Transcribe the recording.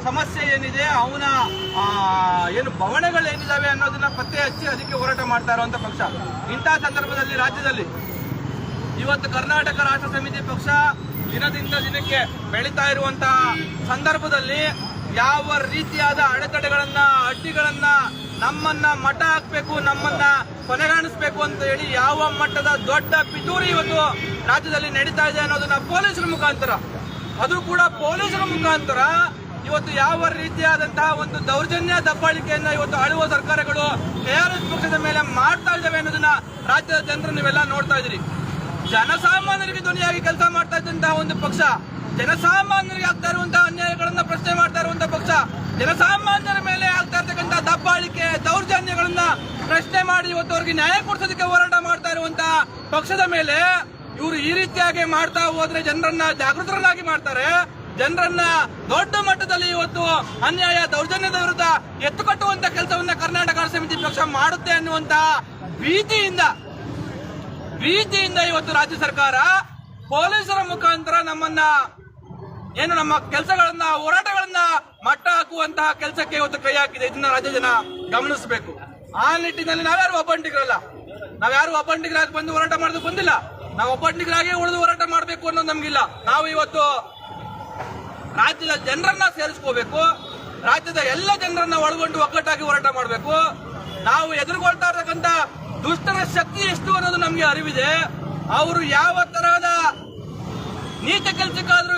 ಸಮಸ್ಯೆ ಏನಿದೆ, ಅವನ ಏನು ಬವಣೆಗಳೇನಿದಾವೆ ಅನ್ನೋದನ್ನ ಪತ್ತೆ ಹಚ್ಚಿ ಅದಕ್ಕೆ ಹೋರಾಟ ಮಾಡ್ತಾ ಇರುವಂತ ಪಕ್ಷ. ಇಂತಹ ಸಂದರ್ಭದಲ್ಲಿ ರಾಜ್ಯದಲ್ಲಿ ಇವತ್ತು ಕರ್ನಾಟಕ ರಾಷ್ಟ್ರ ಸಮಿತಿ ಪಕ್ಷ ದಿನದಿಂದ ದಿನಕ್ಕೆ ಬೆಳೀತಾ ಇರುವಂತಹ ಸಂದರ್ಭದಲ್ಲಿ ಯಾವ ರೀತಿಯಾದ ಅಡೆತಡೆಗಳನ್ನ, ಅಡ್ಡಿಗಳನ್ನ, ನಮ್ಮನ್ನ ಮಠ ಹಾಕ್ಬೇಕು, ನಮ್ಮನ್ನ ಕೊನೆಗಾಣಿಸ್ಬೇಕು ಅಂತ ಹೇಳಿ ಯಾವ ಮಟ್ಟದ ದೊಡ್ಡ ಪಿತೂರಿ ಇವತ್ತು ರಾಜ್ಯದಲ್ಲಿ ನಡೀತಾ ಇದೆ ಅನ್ನೋದನ್ನ ಪೊಲೀಸರ ಮುಖಾಂತರ, ಅದು ಕೂಡ ಪೊಲೀಸರ ಮುಖಾಂತರ ಇವತ್ತು ಯಾವ ರೀತಿಯಾದಂತಹ ಒಂದು ದೌರ್ಜನ್ಯ ದಬ್ಬಾಳಿಕೆಯನ್ನ ಇವತ್ತು ಆಳುವ ಸರ್ಕಾರಗಳು KRS ಪಕ್ಷದ ಮೇಲೆ ಮಾಡ್ತಾ ಇದ್ದಾವೆ ಅನ್ನೋದನ್ನ ರಾಜ್ಯದ ಜನರು ನೀವೆಲ್ಲ ನೋಡ್ತಾ ಇದ್ದೀರಿ. ಜನಸಾಮಾನ್ಯರಿಗೆ ಧ್ವನಿಯಾಗಿ ಕೆಲಸ ಮಾಡ್ತಾ ಇದ್ದಂತಹ ಒಂದು ಪಕ್ಷ, ಜನಸಾಮಾನ್ಯರಿಗೆ ಆಗ್ತಾ ಇರುವಂತಹ ಅನ್ಯಾಯಗಳನ್ನ ಪ್ರಶ್ನೆ ಮಾಡ್ತಾ ಇರುವಂತಹ ಪಕ್ಷ, ಜನಸಾಮಾನ್ಯರ ಮೇಲೆ ಆಗ್ತಾ ಇರ್ತಕ್ಕಂಥ ದಬ್ಬಾಳಿಕೆ ದೌರ್ಜನ್ಯಗಳನ್ನ ಪ್ರಶ್ನೆ ಮಾಡಿ ಇವತ್ತು ಅವ್ರಿಗೆ ನ್ಯಾಯ ಕೊಡಿಸೋದಕ್ಕೆ ಹೋರಾಟ ಮಾಡ್ತಾ ಇರುವಂತಹ ಪಕ್ಷದ ಮೇಲೆ ಇವರು ಈ ರೀತಿಯಾಗಿ ಮಾಡ್ತಾ ಹೋದ್ರೆ ಜನರನ್ನ ಜಾಗೃತರನ್ನಾಗಿ ಮಾಡ್ತಾರೆ, ಜನರನ್ನ ದೊಡ್ಡ ಮಟ್ಟದಲ್ಲಿ ಇವತ್ತು ಅನ್ಯಾಯ ದೌರ್ಜನ್ಯದ ವಿರುದ್ಧ ಎತ್ತುಕಟ್ಟುವಂತ ಕೆಲಸವನ್ನ ಕರ್ನಾಟಕ ರಾಷ್ಟ್ರ ಸಮಿತಿ ಪಕ್ಷ ಮಾಡುತ್ತೆ ಅನ್ನುವಂತ ಭೀತಿಯಿಂದ ಇವತ್ತು ರಾಜ್ಯ ಸರ್ಕಾರ ಪೊಲೀಸರ ಮುಖಾಂತರ ನಮ್ಮ ಕೆಲಸಗಳನ್ನ, ಹೋರಾಟಗಳನ್ನ ಮಟ್ಟ ಹಾಕುವಂತಹ ಕೆಲಸಕ್ಕೆ ಇವತ್ತು ಕೈ ಹಾಕಿದೆ. ಇದನ್ನ ರಾಜ್ಯ ಜನ ಗಮನಿಸಬೇಕು. ಆ ನಿಟ್ಟಿನಲ್ಲಿ ನಾವ್ಯಾರು ಒಬ್ಬಂಟಿಗರಾಗಿ ಬಂದು ಹೋರಾಟ ಮಾಡೋದಕ್ಕೆ ಬಂದಿಲ್ಲ. ನಾವು ಒಬ್ಬಂಟಿಗರಾಗಿ ಉಳಿದು ಹೋರಾಟ ಮಾಡಬೇಕು ಅನ್ನೋದು ನಮ್ಗಿಲ್ಲ. ನಾವು ಇವತ್ತು ರಾಜ್ಯದ ಜನರನ್ನ ಸೇರಿಸ್ಕೋಬೇಕು, ರಾಜ್ಯದ ಎಲ್ಲ ಜನರನ್ನ ಒಳಗೊಂಡು ಒಗ್ಗಟ್ಟಾಗಿ ಹೋರಾಟ ಮಾಡಬೇಕು. ನಾವು ಎದುರುಗೊಳ್ತಾ ಇರತಕ್ಕಂತ ದುಷ್ಟರ ಶಕ್ತಿ ಎಷ್ಟು ಅನ್ನೋದು ನಮ್ಗೆ ಅರಿವಿದೆ. ಅವರು ಯಾವ ತರಹದ ನೀಚ ಕೆಲಸಕ್ಕಾದ್ರೂ